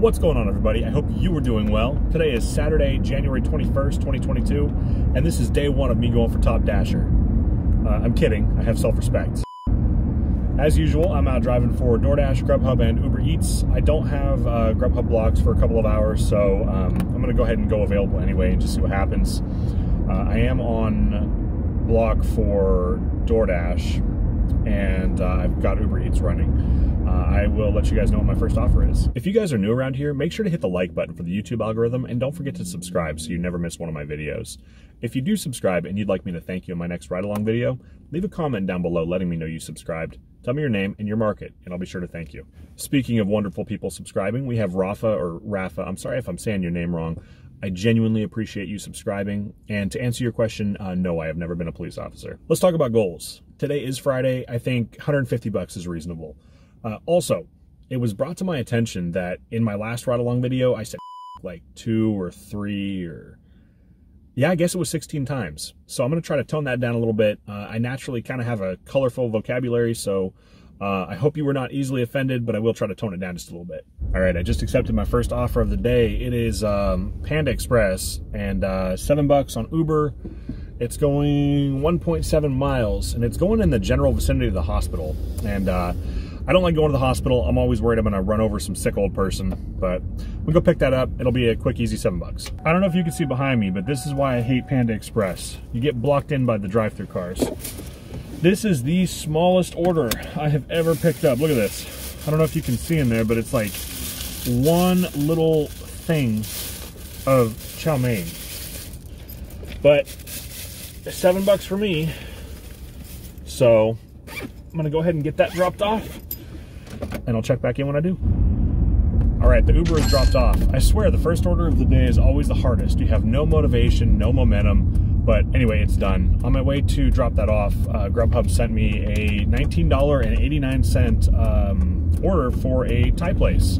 What's going on, everybody? I hope you are doing well. Today is Saturday, January 21st, 2022, and this is day one of me going for Top Dasher. I'm kidding. I have self-respect. As usual, I'm out driving for DoorDash, Grubhub, and Uber Eats. I don't have Grubhub blocks for a couple of hours, so I'm going to go ahead and go available anyway and just see what happens. I am on block for DoorDash, and I've got Uber Eats running. I will let you guys know what my first offer is. If you guys are new around here, make sure to hit the like button for the YouTube algorithm, and don't forget to subscribe so you never miss one of my videos. If you do subscribe and you'd like me to thank you in my next ride-along video, leave a comment down below letting me know you subscribed. Tell me your name and your market, and I'll be sure to thank you. Speaking of wonderful people subscribing, we have Rafa. I'm sorry if I'm saying your name wrong. I genuinely appreciate you subscribing. And to answer your question, no, I have never been a police officer. Let's talk about goals. Today is Friday. I think 150 bucks is reasonable. Also, it was brought to my attention that in my last ride-along video, I said like 2 or 3 or... yeah, I guess it was 16 times. So I'm going to try to tone that down a little bit. I naturally kind of have a colorful vocabulary, so I hope you were not easily offended, but I will try to tone it down just a little bit. All right, I just accepted my first offer of the day. It is Panda Express, and $7 on Uber. It's going 1.7 miles, and it's going in the general vicinity of the hospital. And I don't like going to the hospital. I'm always worried I'm going to run over some sick old person, but we'll go pick that up. It'll be a quick, easy $7. I don't know if you can see behind me, but this is why I hate Panda Express. You get blocked in by the drive-thru cars. This is the smallest order I have ever picked up. Look at this. I don't know if you can see in there, but it's like one little thing of chow mein. But $7 for me. So I'm gonna go ahead and get that dropped off, and I'll check back in when I do. All right, the Uber is dropped off. I swear the first order of the day is always the hardest. You have no motivation, no momentum. But anyway, it's done. On my way to drop that off, Grubhub sent me a $19.89 order for a Thai place.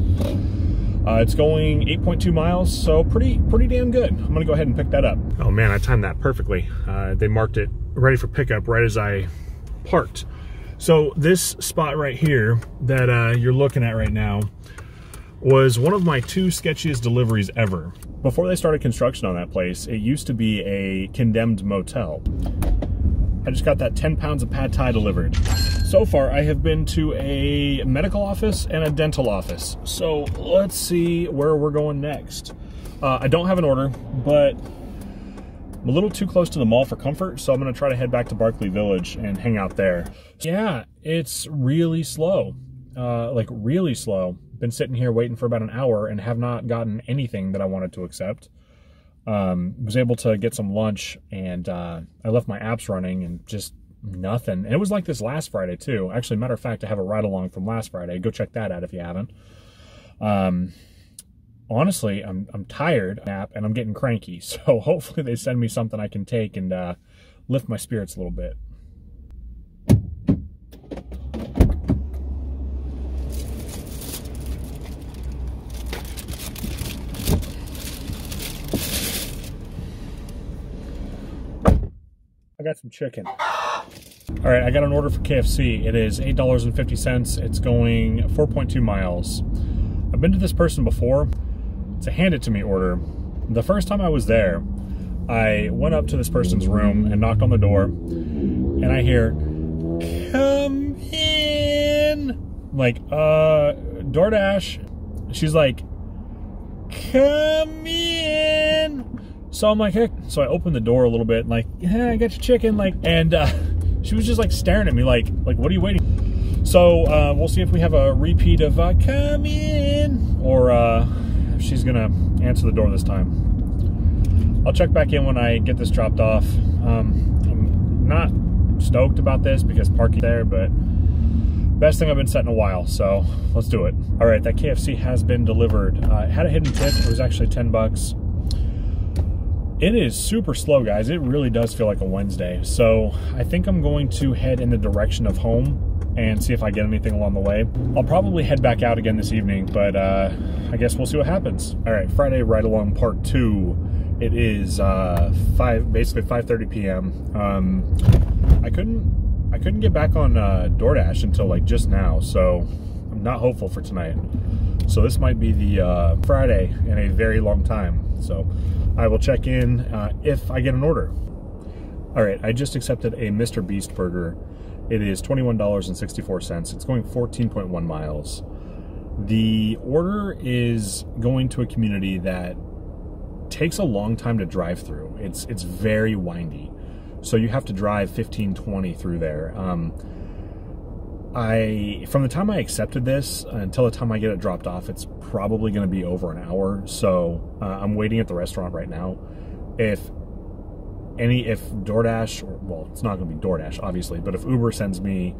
It's going 8.2 miles, so pretty damn good. I'm gonna go ahead and pick that up. Oh man, I timed that perfectly. They marked it ready for pickup right as I parked. So this spot right here that you're looking at right now was one of my 2 sketchiest deliveries ever. Before they started construction on that place, it used to be a condemned motel. I just got that 10 pounds of pad thai delivered. So far, I have been to a medical office and a dental office. So let's see where we're going next. I don't have an order, but I'm a little too close to the mall for comfort, so I'm gonna try to head back to Barclay Village and hang out there. Yeah, it's really slow, like really slow. Been sitting here waiting for about an hour and have not gotten anything that I wanted to accept. Was able to get some lunch, and I left my apps running and just nothing. And it was like this last Friday too. Actually, matter of fact, I have a ride along from last Friday. Go check that out if you haven't. Honestly, I'm tired and I'm getting cranky. So hopefully they send me something I can take and lift my spirits a little bit. I got some chicken. All right, I got an order for KFC. It is $8.50. It's going 4.2 miles. I've been to this person before. It's a hand it to me order. The first time I was there, I went up to this person's room and knocked on the door, and I hear, "Come in." I'm like, DoorDash. She's like, "Come in." So I'm like, heck. So I opened the door a little bit, like, "Yeah, I got your chicken," like, and she was just like staring at me, like, what are you waiting? So we'll see if we have a repeat of "come in," or if she's gonna answer the door this time. I'll check back in when I get this dropped off. I'm not stoked about this because parking there, but best thing I've been set in a while, so let's do it. All right, that KFC has been delivered. It had a hidden tip. It was actually $10. It is super slow, guys. It really does feel like a Wednesday. So I think I'm going to head in the direction of home and see if I get anything along the way. I'll probably head back out again this evening, but I guess we'll see what happens. All right, Friday ride along part 2. It is basically 5:30 p.m. I couldn't get back on DoorDash until like just now, so I'm not hopeful for tonight. So this might be the Friday in a very long time. So I will check in if I get an order. All right, I just accepted a Mr. Beast burger. It is $21.64. It's going 14.1 miles. The order is going to a community that takes a long time to drive through. It's very windy. So you have to drive 15-20 through there. From the time I accepted this until the time I get it dropped off, it's probably going to be over an hour. So I'm waiting at the restaurant right now. If DoorDash, well, it's not going to be DoorDash, obviously, but if Uber sends me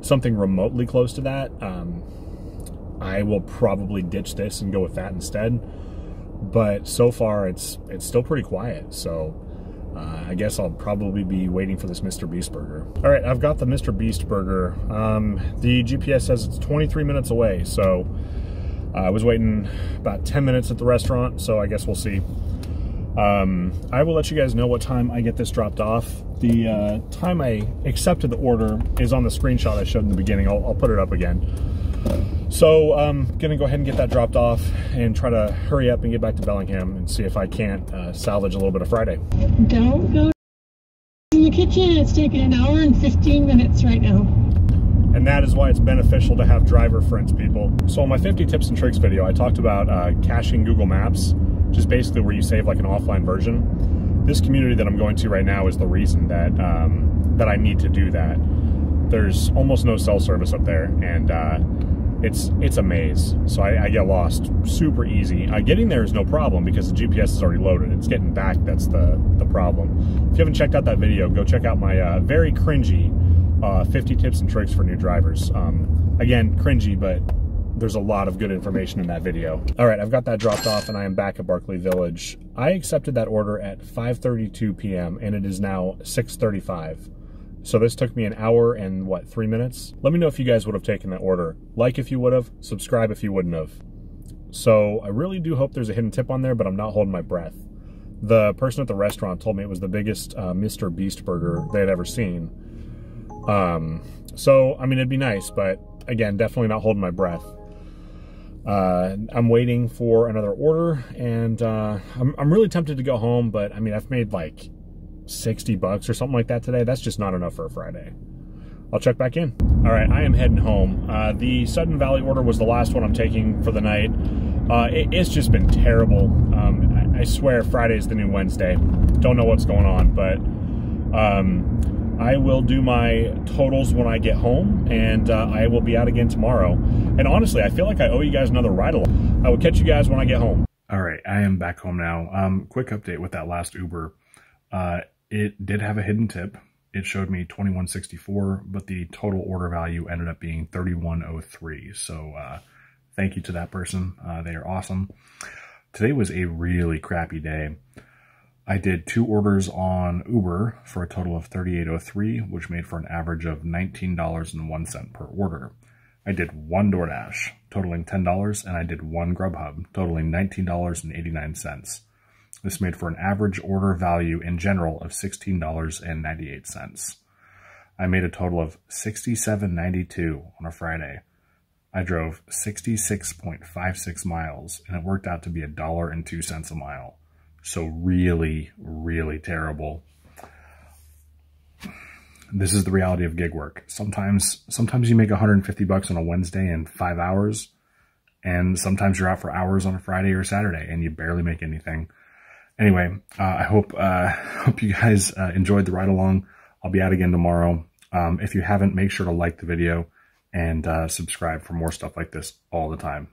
something remotely close to that, I will probably ditch this and go with that instead. But so far, it's still pretty quiet. So I guess I'll probably be waiting for this Mr. Beast burger. All right, I've got the Mr. Beast burger. The GPS says it's 23 minutes away. So I was waiting about 10 minutes at the restaurant. So I guess we'll see. I will let you guys know what time I get this dropped off. The time I accepted the order is on the screenshot I showed in the beginning. I'll put it up again. So I'm gonna go ahead and get that dropped off and try to hurry up and get back to Bellingham and see if I can't salvage a little bit of Friday. Don't go in the kitchen. It's taking an hour and 15 minutes right now. And that is why it's beneficial to have driver friends, people. So in my 50 tips and tricks video, I talked about caching Google Maps, which is basically where you save like an offline version. This community that I'm going to right now is the reason that that I need to do that. There's almost no cell service up there, and it's a maze. So I get lost super easy. Getting there is no problem because the GPS is already loaded. It's getting back that's the problem. If you haven't checked out that video, go check out my very cringy 50 tips and tricks for new drivers. Again, cringy, but there's a lot of good information in that video. All right, I've got that dropped off and I am back at Barkley Village. I accepted that order at 5:32 p.m. and it is now 6:35. So this took me an hour and what, 3 minutes? Let me know if you guys would have taken that order. Like if you would have, subscribe if you wouldn't have. So I really do hope there's a hidden tip on there, but I'm not holding my breath. The person at the restaurant told me it was the biggest Mr. Beast burger they had ever seen. So, I mean, it'd be nice, but again, definitely not holding my breath. I'm waiting for another order, and I'm really tempted to go home, but I mean, I've made like 60 bucks or something like that today. That's just not enough for a Friday. I'll check back in. All right, I am heading home. The Sudden Valley order was the last one I'm taking for the night. It's just been terrible. I swear Friday's the new Wednesday. Don't know what's going on, but I will do my totals when I get home, and I will be out again tomorrow. And honestly, I feel like I owe you guys another ride along. I will catch you guys when I get home. All right, I am back home now. Quick update with that last Uber. It did have a hidden tip. It showed me $21.64, but the total order value ended up being $31.03. So thank you to that person. They are awesome. Today was a really crappy day. I did 2 orders on Uber for a total of $38.03, which made for an average of $19.01 per order. I did 1 DoorDash, totaling $10, and I did 1 Grubhub, totaling $19.89. This made for an average order value in general of $16.98. I made a total of $67.92 on a Friday. I drove 66.56 miles, and it worked out to be $1.02 a mile. So really, really terrible. This is the reality of gig work. Sometimes you make 150 bucks on a Wednesday in 5 hours, and sometimes you're out for hours on a Friday or Saturday, and you barely make anything. Anyway, I hope you guys enjoyed the ride along. I'll be out again tomorrow. If you haven't, make sure to like the video and subscribe for more stuff like this all the time.